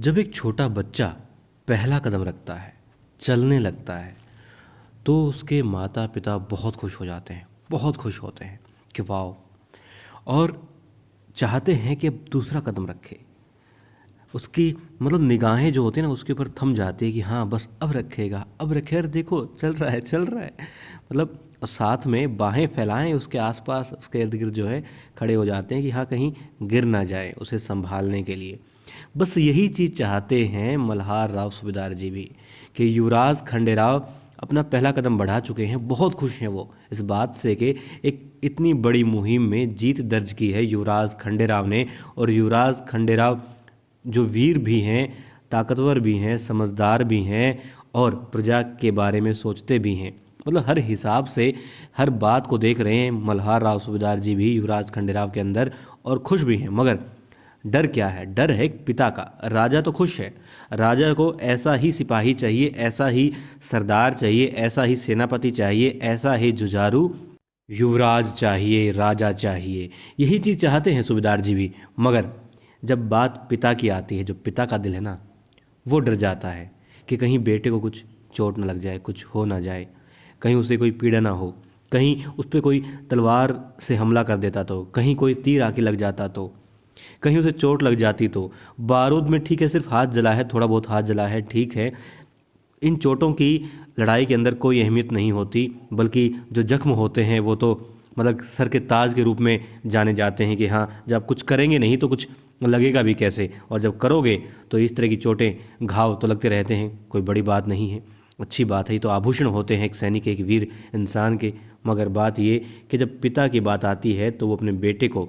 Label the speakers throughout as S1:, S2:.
S1: जब एक छोटा बच्चा पहला कदम रखता है, चलने लगता है, तो उसके माता पिता बहुत खुश हो जाते हैं, बहुत खुश होते हैं कि वाह, और चाहते हैं कि अब दूसरा कदम रखे। उसकी मतलब निगाहें जो होती हैं ना उसके ऊपर थम जाती है कि हाँ बस अब रखेगा, अब रखे, अरे देखो चल रहा है, चल रहा है। मतलब और साथ में बाहें फैलाएं, उसके आसपास उसके इर्द गिर्द जो है खड़े हो जाते हैं कि हाँ कहीं गिर ना जाए, उसे संभालने के लिए। बस यही चीज़ चाहते हैं मल्हार राव सूबेदार जी भी, कि युवराज खंडेराव अपना पहला कदम बढ़ा चुके हैं। बहुत खुश हैं वो इस बात से कि एक इतनी बड़ी मुहिम में जीत दर्ज की है युवराज खंडेराव ने। और युवराज खंडेराव जो वीर भी हैं, ताकतवर भी हैं, समझदार भी हैं और प्रजा के बारे में सोचते भी हैं। मतलब हर हिसाब से हर बात को देख रहे हैं मल्हार राव सूबेदार जी भी युवराज खंडेराव के अंदर, और खुश भी हैं। मगर डर क्या है? डर है पिता का। राजा तो खुश है, राजा को ऐसा ही सिपाही चाहिए, ऐसा ही सरदार चाहिए, ऐसा ही सेनापति चाहिए, ऐसा ही जुझारू युवराज चाहिए, राजा चाहिए। यही चीज़ चाहते हैं सूबेदार जी भी। मगर जब बात पिता की आती है, जो पिता का दिल है ना, वो डर जाता है कि कहीं बेटे को कुछ चोट न लग जाए, कुछ हो ना जाए, कहीं उसे कोई पीड़ा ना हो, कहीं उस पर कोई तलवार से हमला कर देता तो, कहीं कोई तीर आके लग जाता तो, कहीं उसे चोट लग जाती तो। बारूद में ठीक है सिर्फ हाथ जला है, थोड़ा बहुत हाथ जला है, ठीक है, इन चोटों की लड़ाई के अंदर कोई अहमियत नहीं होती, बल्कि जो जख्म होते हैं वो तो मतलब सर के ताज के रूप में जाने जाते हैं कि हाँ जब आप कुछ करेंगे नहीं तो कुछ लगेगा भी कैसे, और जब करोगे तो इस तरह की चोटें घाव तो लगते रहते हैं, कोई बड़ी बात नहीं है, अच्छी बात है। ये तो आभूषण होते हैं एक सैनिक के, एक वीर इंसान के। मगर बात ये कि जब पिता की बात आती है तो वो अपने बेटे को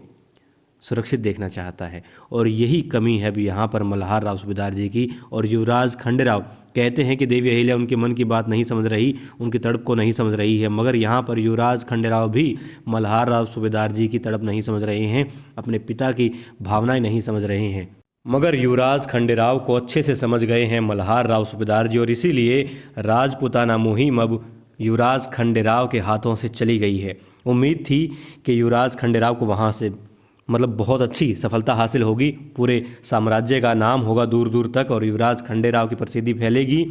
S1: सुरक्षित देखना चाहता है, और यही कमी है भी यहाँ पर मल्हार राव सूबेदार जी की। और युवराज खंडेराव कहते हैं कि देवी अहिल्या उनके मन की बात नहीं समझ रही, उनकी तड़प को नहीं समझ रही है। मगर यहाँ पर युवराज खंडेराव भी मल्हार राव सूबेदार जी की तड़प नहीं समझ रहे हैं, अपने पिता की भावनाएं नहीं समझ रहे हैं। मगर युवराज खंडेराव को अच्छे से समझ गए हैं मल्हार राव सूबेदार जी, और इसीलिए राजपूताना मुहिम अब युवराज खंडेराव के हाथों से चली गई है। उम्मीद थी कि युवराज खंडेराव को वहाँ से मतलब बहुत अच्छी सफलता हासिल होगी, पूरे साम्राज्य का नाम होगा दूर दूर तक, और युवराज खंडेराव की प्रसिद्धि फैलेगी,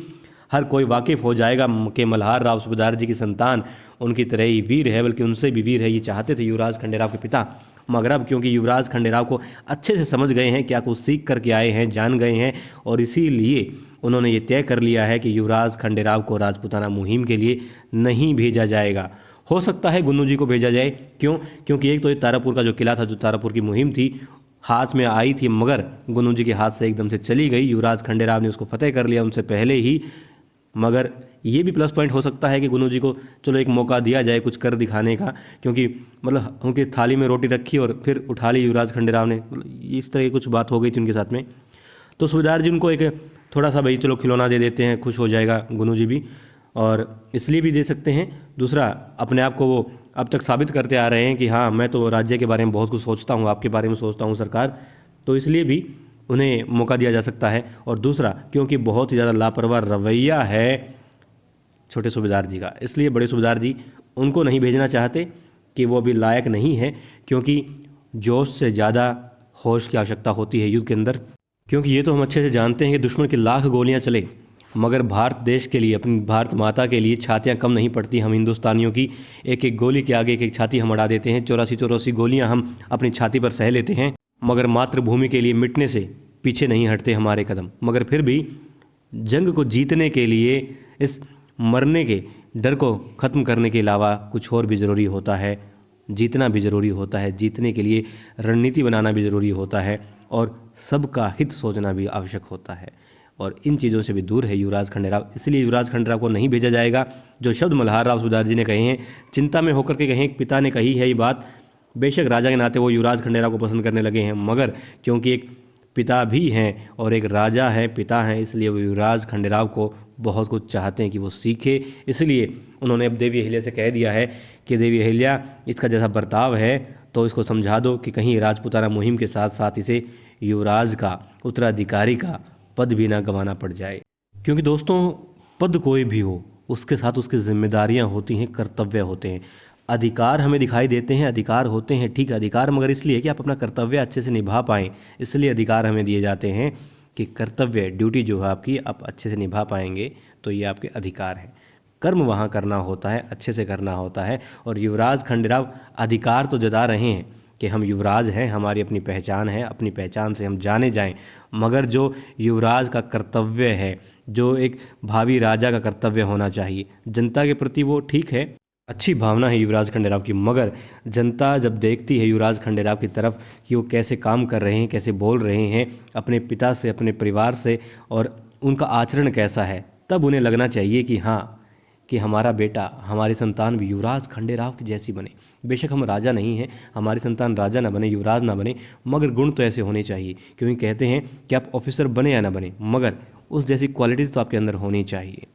S1: हर कोई वाकिफ़ हो जाएगा कि मल्हार राव सूबेदार जी की संतान उनकी तरह ही वीर है, बल्कि उनसे भी वीर है। ये चाहते थे युवराज खंडेराव के पिता। मगर अब क्योंकि युवराज खंडेराव को अच्छे से समझ गए हैं, क्या कुछ सीख करके आए हैं, जान गए हैं, और इसीलिए उन्होंने ये तय कर लिया है कि युवराज खंडेराव को राजपूताना मुहिम के लिए नहीं भेजा जाएगा। हो सकता है गुन्नू जी को भेजा जाए। क्यों? क्योंकि एक तो ये तारापुर का जो किला था, जो तारापुर की मुहिम थी, हाथ में आई थी, मगर गुन्नू जी के हाथ से एकदम से चली गई। युवराज खंडेराव ने उसको फतेह कर लिया उनसे पहले ही। मगर ये भी प्लस पॉइंट हो सकता है कि गुन्नू जी को चलो एक मौका दिया जाए कुछ कर दिखाने का, क्योंकि मतलब उनकी थाली में रोटी रखी और फिर उठा ली युवराज खंडेराव ने, मतलब इस तरह की कुछ बात हो गई थी उनके साथ में। तो सूबेदार जी उनको एक थोड़ा सा भाई चलो खिलौना दे देते हैं, खुश हो जाएगा गुन्नू जी भी, और इसलिए भी दे सकते हैं। दूसरा, अपने आप को वो अब तक साबित करते आ रहे हैं कि हाँ मैं तो राज्य के बारे में बहुत कुछ सोचता हूँ, आपके बारे में सोचता हूँ सरकार, तो इसलिए भी उन्हें मौका दिया जा सकता है। और दूसरा, क्योंकि बहुत ही ज़्यादा लापरवाह रवैया है छोटे सूबेदार जी का, इसलिए बड़े सूबेदार जी उनको नहीं भेजना चाहते कि वो अभी लायक नहीं है, क्योंकि जोश से ज़्यादा होश की आवश्यकता होती है युद्ध के अंदर। क्योंकि ये तो हम अच्छे से जानते हैं कि दुश्मन की लाख गोलियां चले, मगर भारत देश के लिए, अपनी भारत माता के लिए छातियां कम नहीं पड़ती हम हिंदुस्तानियों की। एक एक गोली के आगे एक एक छाती हम अड़ा देते हैं, 84 गोलियां हम अपनी छाती पर सह लेते हैं, मगर मातृभूमि के लिए मिटने से पीछे नहीं हटते हमारे कदम। मगर फिर भी जंग को जीतने के लिए इस मरने के डर को ख़त्म करने के अलावा कुछ और भी ज़रूरी होता है, जीतना भी ज़रूरी होता है, जीतने के लिए रणनीति बनाना भी ज़रूरी होता है, और सबका हित सोचना भी आवश्यक होता है। और इन चीज़ों से भी दूर है युवराज खंडेराव, इसलिए युवराज खंडेराव को नहीं भेजा जाएगा। जो शब्द मल्हार राव सूबेदार जी ने कहे हैं, चिंता में होकर के कहे, पिता ने कही है ये बात, बेशक राजा के नाते वो युवराज खंडेराव को पसंद करने लगे हैं, मगर क्योंकि एक पिता भी हैं और एक राजा है, पिता हैं, इसलिए वो युवराज खंडेराव को बहुत कुछ चाहते हैं कि वो सीखे। इसलिए उन्होंने अब देवी अहिल्या से कह दिया है कि देवी अहिल्या इसका जैसा बर्ताव है तो इसको समझा दो कि कहीं राजपूताना मुहिम के साथ साथ इसे युवराज का, उत्तराधिकारी का पद भी ना गंवाना पड़ जाए। क्योंकि दोस्तों, पद कोई भी हो उसके साथ उसकी जिम्मेदारियां होती हैं, कर्तव्य होते हैं। अधिकार हमें दिखाई देते हैं, अधिकार होते हैं, ठीक है, अधिकार मगर इसलिए कि आप अपना कर्तव्य अच्छे से निभा पाएँ, इसलिए अधिकार हमें दिए जाते हैं। कि कर्तव्य ड्यूटी जो है आपकी आप अच्छे से निभा पाएंगे, तो ये आपके अधिकार हैं। कर्म वहाँ करना होता है, अच्छे से करना होता है। और युवराज खंडेराव अधिकार तो जता रहे हैं कि हम युवराज हैं, हमारी अपनी पहचान है, अपनी पहचान से हम जाने जाएं, मगर जो युवराज का कर्तव्य है, जो एक भावी राजा का कर्तव्य होना चाहिए जनता के प्रति, वो ठीक है, अच्छी भावना है युवराज खंडेराव की। मगर जनता जब देखती है युवराज खंडेराव की तरफ कि वो कैसे काम कर रहे हैं, कैसे बोल रहे हैं अपने पिता से, अपने परिवार से, और उनका आचरण कैसा है, तब उन्हें लगना चाहिए कि हाँ, कि हमारा बेटा, हमारी संतान भी युवराज खंडेराव की जैसी बने। बेशक हम राजा नहीं हैं, हमारी संतान राजा ना बने, युवराज ना बने, मगर गुण तो ऐसे होने चाहिए। क्योंकि कहते हैं कि आप ऑफिसर बने या ना बने, मगर उस जैसी क्वालिटीज़ तो आपके अंदर होनी चाहिए।